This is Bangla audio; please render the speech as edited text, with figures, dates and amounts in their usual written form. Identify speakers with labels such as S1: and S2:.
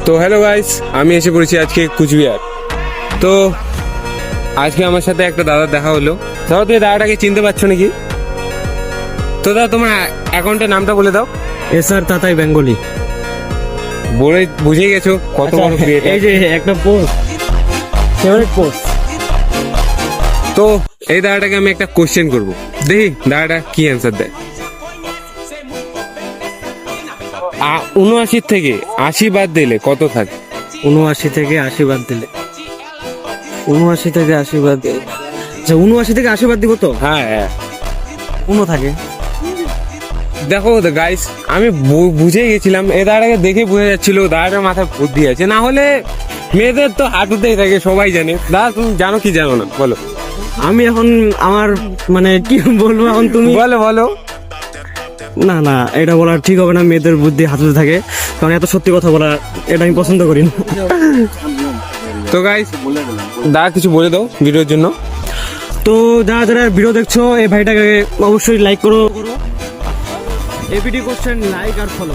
S1: তো হ্যালো গাইস, আমি এসে পড়েছি আজকে কুচবিহার। তো আজকে আমার সাথে একটা দাদা দেখা হলো। দাদা, তুমি দাদাটাকে চিনতে পারছো নাকি? তো দাদা, তোমার অ্যাকাউন্টের নামটা বলে দাও।
S2: SR Tatai Bengali.
S1: বলে বুঝে গেছো কত বড় ক্রিয়েটার।
S2: এই যে একটা পোস্ট, ফেভারিট পোস্ট।
S1: তো এই দাদাটাকে আমি একটা কোশ্চেন করব, দেখি দাদাটা কি অ্যান্সার দেয়। ৭৯ থেকে ৮০ বাদ দিলে কত থাকে?
S2: ৭৯ থেকে ৮০ বাদ দিলে, ৭৯ থেকে ৮০ বাদ দিলে, আচ্ছা ৭৯ থেকে ৮০ বাদ দিব তো
S1: হ্যাঁ হ্যাঁ,
S2: ১ থাকে।
S1: দেখো গাইস, আমি বুঝে গেছিলাম, এই দাদাটাকে দেখে বোঝা যাচ্ছিল দাদাটার মাথায় বুদ্ধি আছে। না হলে মেয়েদের তো হাঁটুতেই থাকে, সবাই জানে। দাদা, তুমি জানো কি জানো না বলো?
S2: আমি এখন আমার মানে কি বলবো, এখন তুমি
S1: বলো বলো।
S2: না না, এটা বলা ঠিক হবে না। মেয়েদের বুদ্ধি হাতে থাকে, কারণ এত সত্যি কথা বলা এটা আমি পছন্দ করি না।
S1: তো গাইস, দাদা কিছু বলে দাও ভিডিওর জন্য।
S2: তো যারা যারা ভিডিও দেখছো, এই ভাইটাকে অবশ্যই লাইক করো। এপিডি কোশ্চেন লাইক আর ফলো।